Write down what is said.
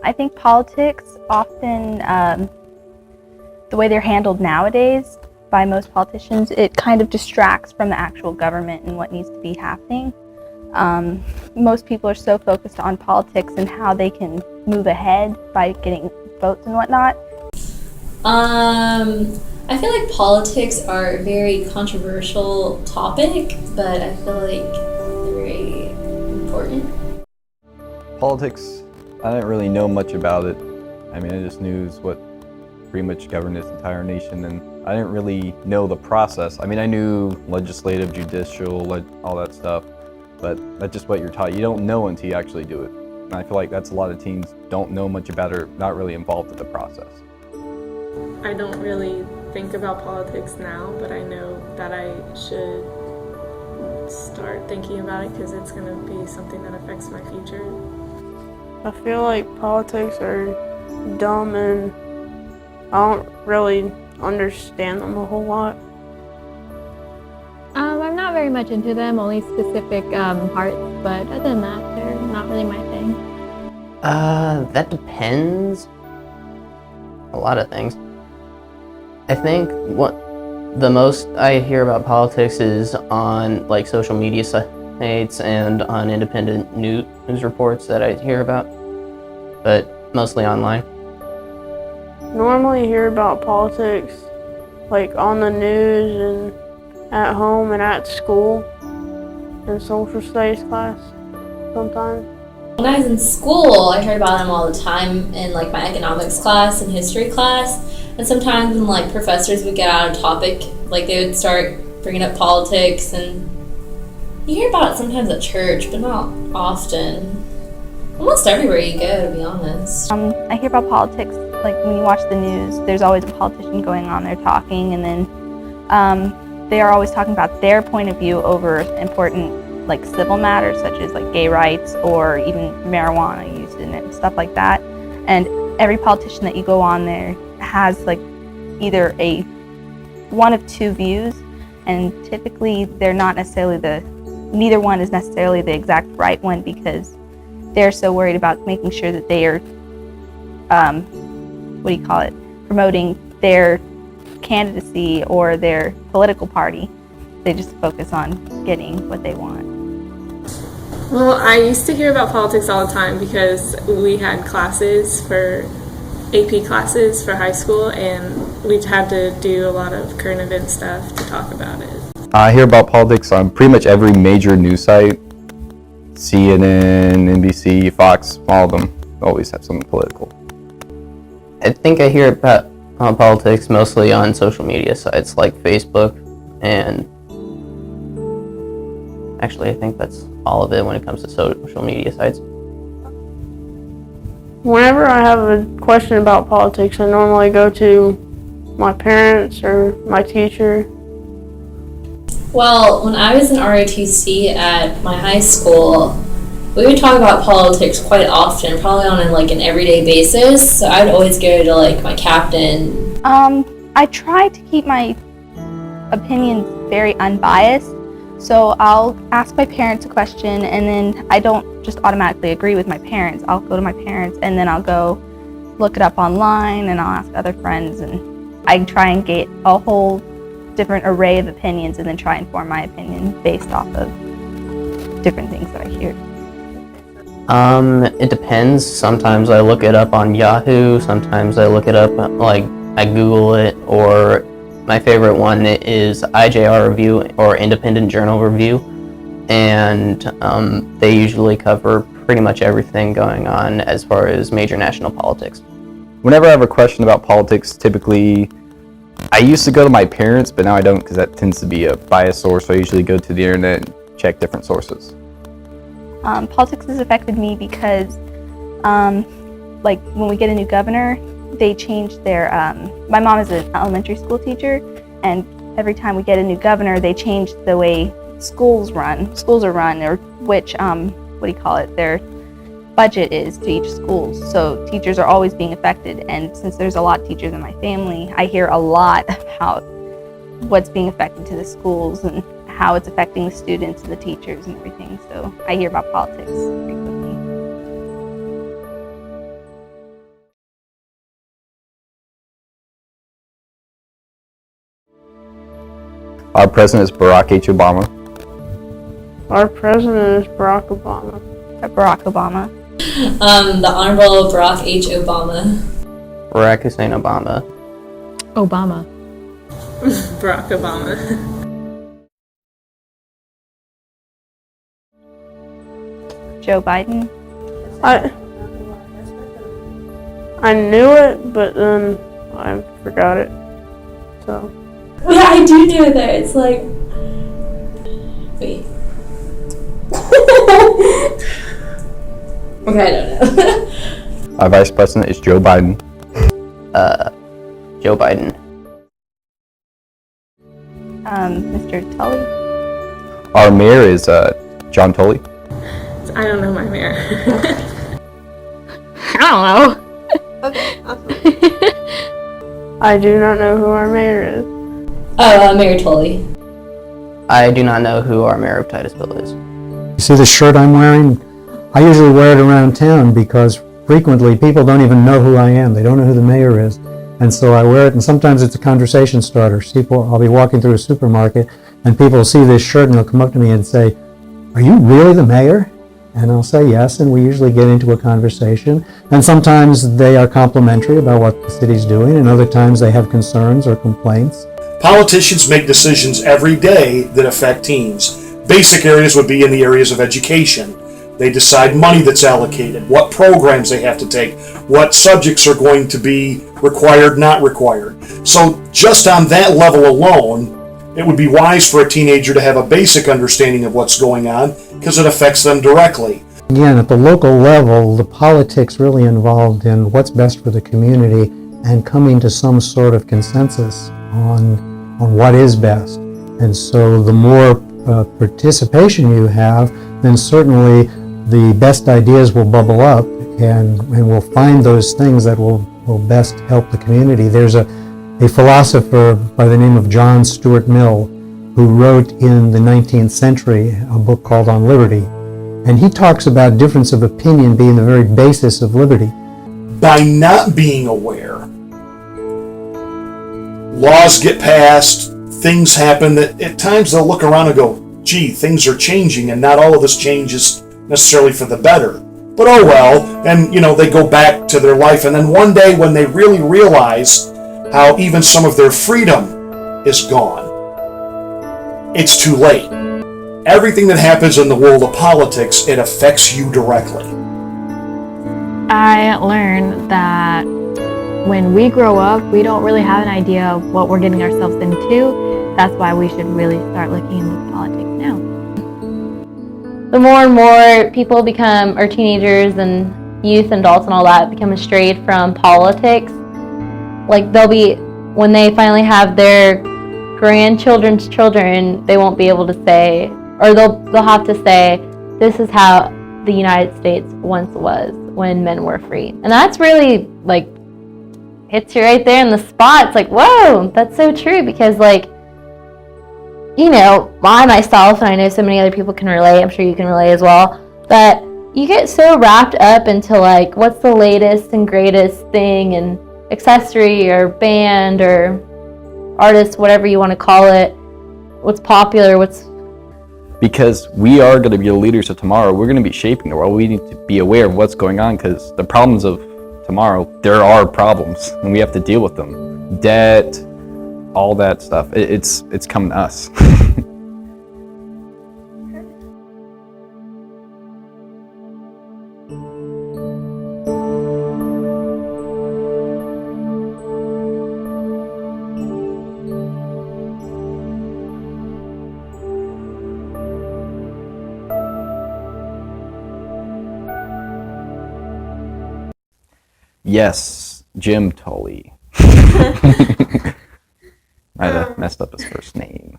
I think politics often, the way they're handled nowadays by most politicians, it kind of distracts from the actual government and what needs to be happening. Most people are so focused on politics and how they can move ahead by getting votes and whatnot. I feel like politics are a very controversial topic, but I feel like they're very important. Politics, I didn't really know much about it. I mean, I just knew what pretty much governed this entire nation, and I didn't really know the process. I mean, I knew legislative, judicial, all that stuff, but that's just what you're taught. You don't know until you actually do it. And I feel like that's a lot of teens don't know much about it or not really involved in the process. I don't really think about politics now, but I know that I should start thinking about it because it's going to be something that affects my future. I feel like politics are dumb and I don't really understand them a whole lot. I'm not very much into them, only specific parts, but other than that, they're not really my thing. That depends. A lot of things. I think what the most I hear about politics is on like social media sites and on independent news reports that I hear about, but mostly online. Normally hear about politics like on the news and at home and at school in social studies class sometimes. When I was in school, I heard about them all the time in like my economics class and history class. And sometimes when like professors would get out of topic, like they would start bringing up politics, and you hear about it sometimes at church, but not often. Almost everywhere you go, to be honest. I hear about politics, like when you watch the news, there's always a politician going on there talking, and then they are always talking about their point of view over important like civil matters such as like gay rights or even marijuana use and stuff like that. And every politician that you go on there has like either one of two views, and typically they're not necessarily neither one is necessarily the exact right one, because they're so worried about making sure that they are promoting their candidacy or their political party. They just focus on getting what they want. Well, I used to hear about politics all the time because we had classes for AP classes for high school, and we had to do a lot of current event stuff to talk about it. I hear about politics on pretty much every major news site. CNN, NBC, Fox, all of them always have something political. I think I hear about politics mostly on social media sites like Facebook, and actually I think that's all of it when it comes to social media sites. Whenever I have a question about politics, I normally go to my parents or my teacher. Well, when I was in ROTC at my high school, we would talk about politics quite often, probably on an everyday basis. So I would always go to like my captain. I try to keep my opinions very unbiased. So I'll ask my parents a question, and then I don't just automatically agree with my parents. I'll go to my parents, and then I'll go look it up online, and I'll ask other friends, and I try and get a whole different array of opinions, and then try and form my opinion based off of different things that I hear. It depends. Sometimes I look it up on Yahoo, sometimes I look it up, I Google it, or my favorite one is IJR Review or Independent Journal Review, and they usually cover pretty much everything going on as far as major national politics. Whenever I have a question about politics, typically I used to go to my parents, but now I don't, because that tends to be a biased source. So I usually go to the internet and check different sources. Politics has affected me because like when we get a new governor, they changed their, my mom is an elementary school teacher, and every time we get a new governor, they change the way schools are run, or which, their budget is to each school. So teachers are always being affected, and since there's a lot of teachers in my family, I hear a lot about what's being affected to the schools and how it's affecting the students and the teachers and everything. So I hear about politics frequently. Our president is Barack H. Obama. Our president is Barack Obama. Barack Obama. The Honorable Barack H. Obama. Barack Hussein Obama. Obama. Barack Obama. Joe Biden. I knew it, but then I forgot it. So. Yeah, I do know that. It's like, wait. Okay, I don't know. Our vice president is Joe Biden. Joe Biden. Mr. Tully. Our mayor is John Tully. I don't know my mayor. I don't know. Okay, awesome. I do not know who our mayor is. Oh, Mayor Tully. I do not know who our mayor of Titusville is. You see the shirt I'm wearing? I usually wear it around town because frequently people don't even know who I am. They don't know who the mayor is. And so I wear it, and sometimes it's a conversation starter. I'll be walking through a supermarket and people will see this shirt and they'll come up to me and say, "Are you really the mayor?" And I'll say yes, and we usually get into a conversation. And sometimes they are complimentary about what the city's doing, and other times they have concerns or complaints. Politicians make decisions every day that affect teens. Basic areas would be in the areas of education. They decide money that's allocated, what programs they have to take, what subjects are going to be required, not required. So just on that level alone, it would be wise for a teenager to have a basic understanding of what's going on because it affects them directly. Again, at the local level, the politics really involved in what's best for the community and coming to some sort of consensus on what is best. And so the more participation you have, then certainly the best ideas will bubble up and we'll find those things that will best help the community. There's a philosopher by the name of John Stuart Mill who wrote in the 19th century a book called On Liberty. And he talks about difference of opinion being the very basis of liberty. By not being aware, laws get passed, things happen that at times they'll look around and go, gee, things are changing and not all of this change is necessarily for the better. But oh well, and they go back to their life, and then one day when they really realize how even some of their freedom is gone, it's too late. Everything that happens in the world of politics, it affects you directly. I learned that when we grow up, we don't really have an idea of what we're getting ourselves into. That's why we should really start looking into politics now. The more and more people become, or teenagers and youth and adults and all that, become estrayed from politics, like when they finally have their grandchildren's children, they won't be able to say, or they'll have to say, this is how the United States once was when men were free. And that's really hits you right there in the spot. It's like, whoa, that's so true, because I myself, and I know so many other people can relate, I'm sure you can relate as well, that you get so wrapped up into what's the latest and greatest thing and accessory or band or artist, whatever you want to call it, what's popular, Because we are going to be the leaders of tomorrow. We're going to be shaping the world. We need to be aware of what's going on, because the problems of tomorrow, there are problems and we have to deal with them. Debt, all that stuff. It's coming to us. Yes, Jim Tully. I messed up his first name.